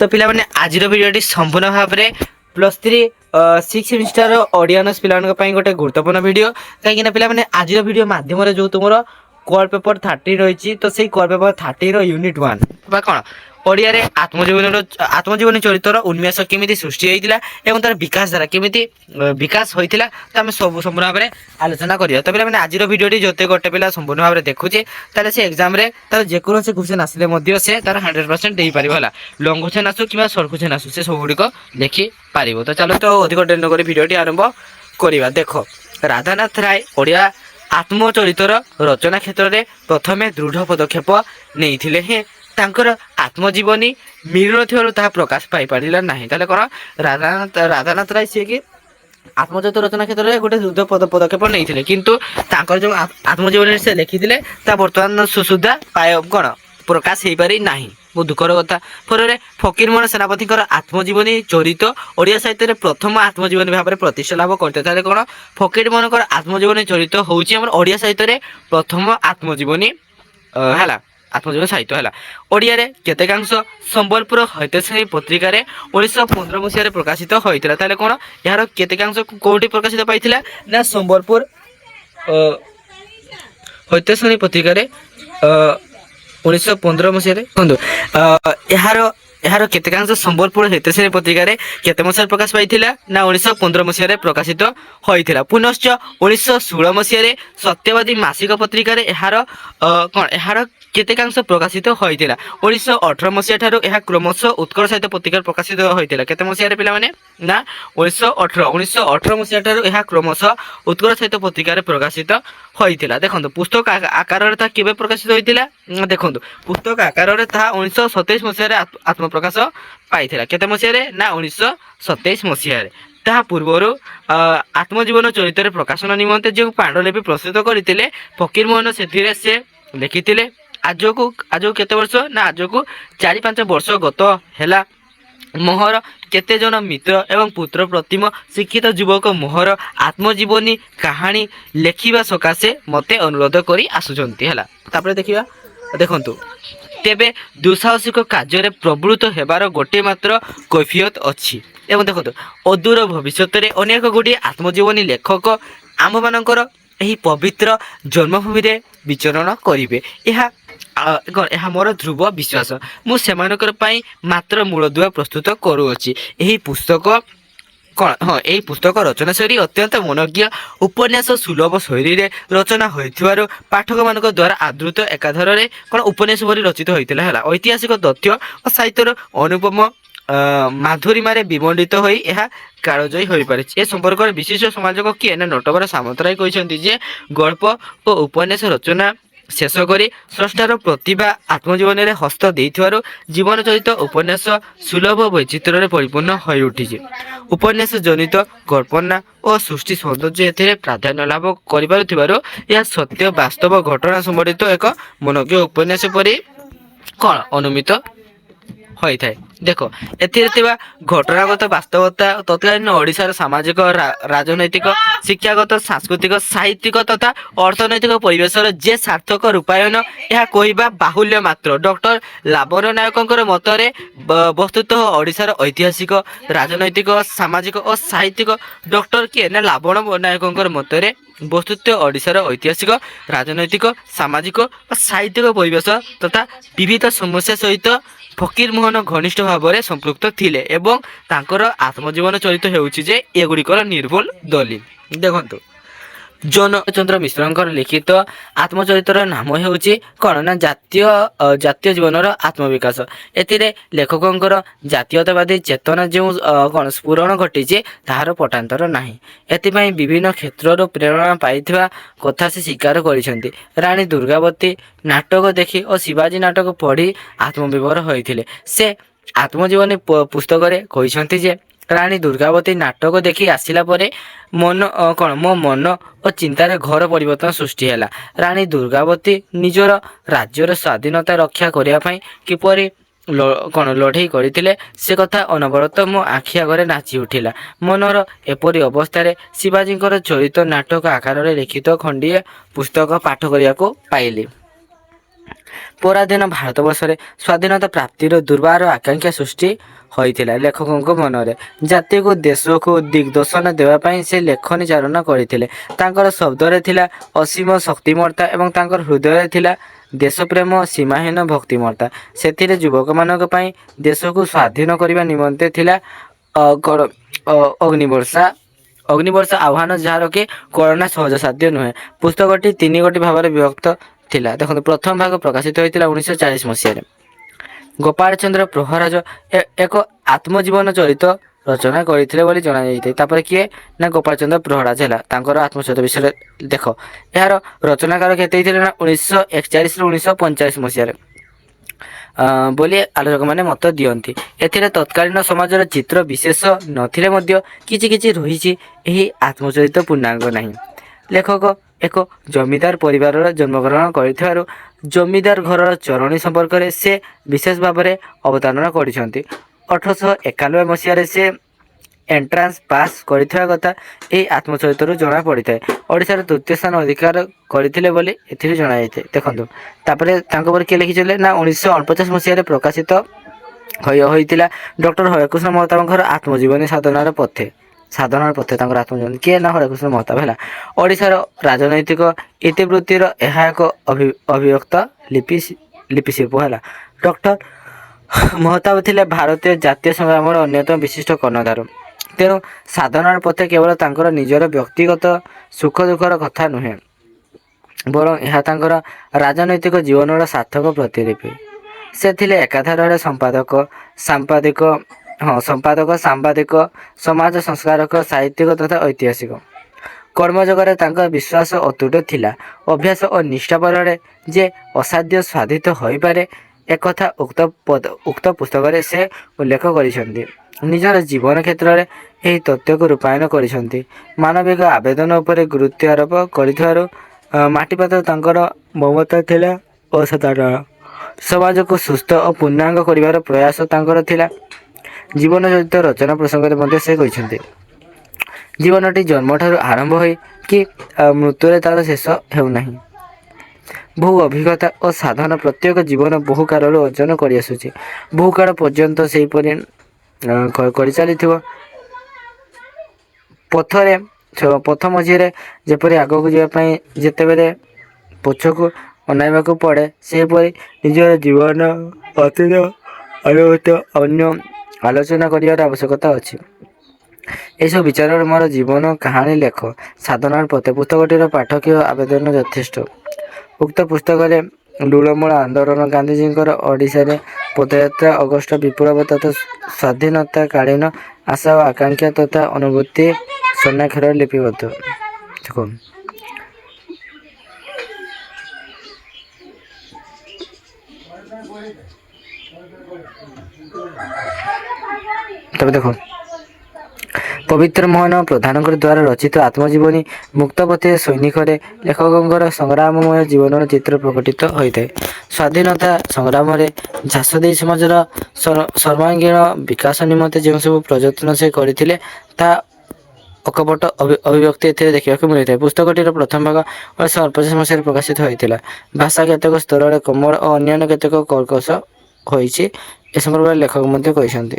तो पिला माने आजिर भिडियोटी संपूर्ण भाव में +3 6 सेमिस्टर ओडिया ऑनर्स पिलानक पई गोटे गुरुत्वपूर्ण वीडियो कहीं पिला माने आजिर वीडियो माध्यम रे जो तुमरो कोर पेपर 30 रही तो सही कोर पेपर 30 रो यूनिट 1 बा कोन ओडिया रे आत्मजीवन चरित्र उन्मेष केमिति सृष्टि होइतिला एवं तार विकास द्वारा केमिति विकास होइतिला त हम सब संपूर्ण भाव में आलोचना करिया। तो पिला माने आजिर वीडियोटी जते गोटे पिला संपूर्ण भाव में देखुचे ताले से एग्जाम रे तार जे कोनो से क्वेश्चन आसिले मध्य से तार 100% देई परिबो हला लॉन्ग क्वेश्चन आसु किबा शॉर्ट क्वेश्चन आसु से सब गुडी को देखि पारिबो। तो चलो तो अधिक डेन करी वीडियोटी आरंभ करिबा। देखो राधानाथ राय ओडिया आत्मचरित्र रचना क्षेत्र में प्रथमे दृढ़ पदक्षेप नहीं हे तांकर आत्मजीवनी मिलु नथिबारु प्रकाश पाई पारिला नाही ताले कोन राधानाथ राय से कि आत्मचरित्र रचना क्षेत्र में गोटे दृढ़ पदक्षेप नहीं किंतु तांकर जो आत्मजीवनी से लिखिथिले ता वर्तमान सुधा पाय कोन प्रकाश हो पारि नाही बहुत दुखर कथा। फल फकीर मोहन सेनापति आत्मजीवनी चरित ओडिया साहित्य में प्रथम आत्मजीवनी भाव में प्रतिष्ठा लाभ करते कौन फकीर मोहन आत्मजीवनी चरित हूँ ओडिया साहित्य में प्रथम आत्मजीवनी है आत्मजीवन साहित्य है ओडिया रे केतेकांश संबलपुर हैतश्रेणी पत्रिका 1915 मसीह प्रकाशित होता कौन यार केतेकांश कौटी प्रकाशित पाई ना संबलपुर हैतश्रेणी पत्रिका 1915 मसीह यार केतेकांश संबलपुर हैतश्रेणी पत्रिका केते मसीह प्रकाश पाई ना 1915 मसीह प्रकाशित होता। पुनश्च 1916 मसीह सत्यवादी मासिक पत्रिका यार कौन यार केतेकांश प्रकाशित होता। 1918 मसीह ठारू यह क्रमश उत्कल साहित्य पत्रिका प्रकाशित होता केते मसीह पिला माने ना 1918 मसीह ठारू यह क्रमश उत्कल साहित्य पत्रिका प्रकाशित होता। देखो पुस्तक आकार केबे प्रकाशित होता देखो पुस्तक आकार 1927 मसीह आत्मप्रकाश पाई केते मसीह ना 1927 मसीह ता पूर्वर आत्मजीवन चरित्र प्रकाशन निमंते जो पांडुलिपि प्रस्तुत करते फकीर मोहन से लिखिते आज को केते वर्ष ना आज को 4-5 वर्ष गत है मोहर केते जन मित्र एवं पुत्र प्रतिम शिक्षित युवक मोहर आत्मजीवनी कहानी लेखिबा सकाशे मते अनुरोध करी आसुचंती हला। तापर देखिबा देखंतु तेबे दुसाहसिक कार्य रे प्रवृत्त हेबार गोटे मात्र कैफियत अछि एवं देखंतु अदूर भविष्यत रे अनेक गुडी आत्मजीवनी लेखक आम मानकर एही पवित्र जन्मभूमि रे विचरण करिवे यह मोर ध्रुव विश्वास मु सेमानकर पई मात्र मूलदुआ प्रस्तुत करूअछि। एही पुस्तक कौन हाँ यही पुस्तक रचना शैली अत्यंत मनज्ञ उपन्यास सुलभ शैली रे रचना होइथिबारु पाठक मानक द्वारा आदृत एकाधार रे कौन उपन्यास भरी रचित होइतिला हला ऐतिहासिक तथ्य और साहित्यर अनुपम माधुरीमारे विमंडित होई यह कालजयी हो पारे। ए संपर्क में विशिष्ट समाजक किए ना नटवर सामंतराय कहते जे गल्प और उपन्यास रचना शेष करी स्रष्टार प्रतिभा आत्मजीवन में हस्त देइथिबारु जीवन चरित उपन्यास सुलभ वैचित्र्य परिपूर्ण हो उठी उपन्यास जनित कल्पना और सृष्टि सौंदर्य एथिरे प्राधान्य लाभ करिबारु यह सत्य वास्तव घटना संबंधित एक मनज्ञ उपन्यास परि कौन अनुमित होता है। देखो एथिरे घटनागत वास्तवता तत्कालीन ओडिशार सामाजिक राजनैतिक शिक्षागत सांस्कृतिक साहित्यिक तथा अर्थनैतिक परिवेशर जे सार्थक रूपायन यह कहवा बाहुल्य मात्र। डॉक्टर लाबण नायकंकर मतरे वस्तुतः ओडिशार ऐतिहासिक राजनैतिक सामाजिक और साहित्यिक डॉक्टर किए ना लाबण नायकंकर मतरे वस्तुतः ओडिशार ऐतिहासिक राजनैतिक सामाजिक और साहित्यिक परिवेश तथा विविध समस्या सहित फकीर मोहन घनिष्ठ भाव में संपृक्त थिले एवं तांकर आत्मजीवन चरित हेउछि जे एगुड़िकर निर्भुल दलील। देखंतु जनचंद्र मिश्रंकर लिखित आत्मचरित्र नाम हेउछि कौन ना जातीय जीवनर आत्मविकास। एथिरे लेखकंकर जातीयतावादी चेतना जो कौन स्फुरण घटी ताहार पटांतर नाही एथिपाई विभिन्न क्षेत्र प्रेरणा पाइथिबा कथा से स्वीकार करिसेंती। रानी दुर्गावती नाटक देखी और शिवाजी नाटक पढ़ी आत्मविभोर होइथिले। से आत्मजीवनी पुस्तक रे कहिसेंती जे रानी दुर्गावती नाटक देखी आसिला परे मन कौन मो मन और चिंतार घर परिवर्तन सृष्टि है। रानी दुर्गावती निजर राज्यर स्वाधीनता रक्षा करने किपरि कौन लड़े करते से कथा अनवरत मो आखि आगे नाची उठिला। मनर एपरी अवस्था शिवाजी चरित नाटक आकार लिखित खंडीय पुस्तक पाठ करने को पाइली। ପରାଧୀନ ଭାରତବର୍ଷରେ ସ୍ୱାଧୀନତା ପ୍ରାପ୍ତିର ଦୁର୍ବାର ଆକାଂକ୍ଷା ସୃଷ୍ଟି ହୋଇଥିଲା ଲେଖକଙ୍କ ମନରେ। ଜାତିକୁ ଦେଶକୁ ଦିଗ୍ଦର୍ଶନ ଦେବା ପାଇଁ ସେ ଲେଖନୀ ଚାଳନା କରିଥିଲେ। ତାଙ୍କର ଶବ୍ଦରେ ଥିଲା ଅସୀମ ଶକ୍ତିମତ୍ତା ଏବଂ ତାଙ୍କର ହୃଦୟରେ ଥିଲା ଦେଶପ୍ରେମ ସୀମାହୀନ ଭକ୍ତିମତ୍ତା। ସେଥିରେ ଯୁବକମାନଙ୍କ ପାଇଁ ଦେଶକୁ ସ୍ୱାଧୀନ କରିବା ନିମନ୍ତେ ଥିଲା ଅଗ୍ନିବର୍ଷା ଆହ୍ୱାନ, ଯାହାର କି କଳନା ସହଜସାଧ୍ୟ ନୁହେଁ। ପୁସ୍ତକଟି ତିନି ଗୋଟି ଭାବରେ ବିଭକ୍ତ ଥିଲା। ଦେଖନ୍ତୁ, ପ୍ରଥମ ଭାଗ ପ୍ରକାଶିତ ହୋଇଥିଲା 1940 ମସିହାରେ। ଗୋପାଳଚନ୍ଦ୍ର ପ୍ରହରାଜ ଏକ ଆତ୍ମଜୀବନ ଚରିତ ରଚନା କରିଥିଲେ ବୋଲି ଜଣାଯାଇଥାଏ। ତାପରେ କିଏ ନା ଗୋପାଳଚନ୍ଦ୍ର ପ୍ରହରାଜ ହେଲା, ତାଙ୍କର ଆତ୍ମଚରିତ ବିଷୟରେ ଦେଖ। ଏହାର ରଚନାକାର କେତେ ହେଇଥିଲେ ନା 1941 ରୁ 1945 ମସିହାରେ ବୋଲି ଆଲୋଚକମାନେ ମତ ଦିଅନ୍ତି। ଏଥିରେ ତତ୍କାଳୀନ ସମାଜର ଚିତ୍ର ବିଶେଷ ନଥିଲେ ମଧ୍ୟ କିଛି କିଛି ରହିଛି। ଏହି ଆତ୍ମଚରିତ ପୂର୍ଣ୍ଣାଙ୍ଗ ନାହିଁ। ଲେଖକ ଏକ ଜମିଦାର ପରିବାରର ଜନ୍ମଗ୍ରହଣ କରିଥିବାରୁ ଜମିଦାର ଘରର ଚଳଣି ସମ୍ପର୍କରେ ସେ ବିଶେଷ ଭାବରେ ଅବତାରଣା କରିଛନ୍ତି। 1891 ମସିହାରେ ସେ ଏଣ୍ଟ୍ରାନ୍ସ ପାସ୍ କରିଥିବା କଥା ଏହି ଆତ୍ମଚରିତରୁ ଜଣାପଡ଼ିଥାଏ। ଓଡ଼ିଶାର ତୃତୀୟ ସ୍ଥାନ ଅଧିକାର କରିଥିଲେ ବୋଲି ଏଥିରେ ଜଣାଯାଇଥାଏ। ଦେଖନ୍ତୁ, ତାପରେ ତାଙ୍କ ଉପରେ କିଏ ଲେଖିଥିଲେ ନା 1949 ମସିହାରେ ପ୍ରକାଶିତ ହୋଇଥିଲା ଡକ୍ଟର ହରେକୃଷ୍ଣ ମହତାବଙ୍କର ଆତ୍ମଜୀବନୀ ସାଧନାର ପଥେ ତାଙ୍କର ଆତ୍ମଜୀବନୀ। କିଏ ନା ହରେକୃଷ୍ଣ ମହତାବ ହେଲା। ଓଡ଼ିଶାର ରାଜନୈତିକ ଇତିବୃତ୍ତିର ଏହା ଏକ ଅଭିବ୍ୟକ୍ତ ଲିପିଶିଳ୍ପ ହେଲା। ଡକ୍ଟର ମହତାବ ଥିଲେ ଭାରତୀୟ ଜାତୀୟ ସଂଗ୍ରାମର ଅନ୍ୟତମ ବିଶିଷ୍ଟ କର୍ଣ୍ଣଧାର। ତେଣୁ ସାଧନାର ପଥେ କେବଳ ତାଙ୍କର ନିଜର ବ୍ୟକ୍ତିଗତ ସୁଖ ଦୁଃଖର କଥା ନୁହେଁ, ବରଂ ଏହା ତାଙ୍କର ରାଜନୈତିକ ଜୀବନର ସାର୍ଥକ ପ୍ରତିଲିପି। ସେ ଥିଲେ ଏକାଧାରରେ ସାମ୍ବାଦିକ, ସମାଜ ସଂସ୍କାରକ, ସାହିତ୍ୟିକ ତଥା ଐତିହାସିକ। କର୍ମଯୋଗରେ ତାଙ୍କ ବିଶ୍ୱାସ ଅତୁଟ ଥିଲା। ଅଭ୍ୟାସ ଓ ନିଷ୍ଠା ବଳରେ ଯେ ଅସାଧ୍ୟ ସାଧିତ ହୋଇପାରେ, ଏକଥା ଉକ୍ତ ପୁସ୍ତକରେ ସେ ଉଲ୍ଲେଖ କରିଛନ୍ତି। ନିଜର ଜୀବନ କ୍ଷେତ୍ରରେ ଏହି ତତ୍ତ୍ୱକୁ ରୂପାୟନ କରିଛନ୍ତି। ମାନବିକ ଆବେଦନ ଉପରେ ଗୁରୁତ୍ୱ ଆରୋପ କରିଥିବାରୁ ମାଟିପାତ୍ର ତାଙ୍କର ମମତା ଥିଲା ଅସାଧାରଣ। ସମାଜକୁ ସୁସ୍ଥ ଓ ପୂର୍ଣ୍ଣାଙ୍ଗ କରିବାର ପ୍ରୟାସ ତାଙ୍କର ଥିଲା। ଜୀବନ ଜଡ଼ିତ ରଚନା ପ୍ରସଙ୍ଗରେ ମଧ୍ୟ ସେ କହିଛନ୍ତି, ଜୀବନଟି ଜନ୍ମଠାରୁ ଆରମ୍ଭ ହୋଇ କି ମୃତ୍ୟୁରେ ତାର ଶେଷ ହେଉନାହିଁ। ବହୁ ଅଭିଜ୍ଞତା ଓ ସାଧନ ପ୍ରତ୍ୟେକ ଜୀବନ ବହୁ କାଳରୁ ଅର୍ଜନ କରିଆସୁଛି, ବହୁ କାଳ ପର୍ଯ୍ୟନ୍ତ ସେହିପରି କରିଚାଲିଥିବ। ପଥ ମଝିରେ ଯେପରି ଆଗକୁ ଯିବା ପାଇଁ ଯେତେବେଳେ ପଛକୁ ଅନାଇବାକୁ ପଡ଼େ, ସେହିପରି ନିଜର ଜୀବନ ଅତୀତ ଅନୁଭୂତ ଅନ୍ୟ ଆଲୋଚନା କରିବାର ଆବଶ୍ୟକତା ଅଛି। ଏସବୁ ବିଚାରରେ ମୋର ଜୀବନ କାହାଣୀ ଲେଖ। ସାଧନାର ପଥେ ପୁସ୍ତକଟିର ପାଠକୀୟ ଆବେଦନ ଯଥେଷ୍ଟ। ଉକ୍ତ ପୁସ୍ତକରେ ଲୁଣମୂଳ ଆନ୍ଦୋଳନ, ଗାନ୍ଧିଜୀଙ୍କର ଓଡ଼ିଶାରେ ପଦଯାତ୍ରା, ଅଗଷ୍ଟ ବିପ୍ଳବ ତଥା ସ୍ୱାଧୀନତାକାଳୀନ ଆଶା ଓ ଆକାଂକ୍ଷା ତଥା ଅନୁଭୂତି ସ୍ୱର୍ଣ୍ଣାକ୍ଷରରେ ଲିପିବଦ୍ଧ। তবে দেখো, ପବିତ୍ର ମୋହନ ପ୍ରଧାନଙ୍କ ଦ୍ୱାରା ରଚିତ ଆତ୍ମଜୀବନୀ ମୁକ୍ତପଥେ ସୈନିକରେ ଲେଖକଙ୍କର ସଂଗ୍ରାମମୟ ଜୀବନର ଚିତ୍ର ପ୍ରକଟିତ ହୋଇଥାଏ। ସ୍ୱାଧୀନତା ସଂଗ୍ରାମରେ ଝାସ ଦେଇ ସମାଜର ସର୍ବାଙ୍ଗୀନ ବିକାଶ ନିମନ୍ତେ ଯେଉଁସବୁ ପ୍ରଯତ୍ନ ସେ କରିଥିଲେ, ତାହା ଅକପଟ ଅଭିବ୍ୟକ୍ତି ଏଥିରେ ଦେଖିବାକୁ ମିଳିଥାଏ। ପୁସ୍ତକଟିର ପ୍ରଥମ ଭାଗ 1948 ମସିହାରେ ପ୍ରକାଶିତ ହୋଇଥିଲା। ଭାଷା କେତେକ ସ୍ତରରେ କୋମଳ ଓ ଅନ୍ୟାନ୍ୟ କେତେକ କର୍କଶ ହୋଇଛି, ଏ ସମ୍ପର୍କରେ ଲେଖକ ମଧ୍ୟ କହିଛନ୍ତି।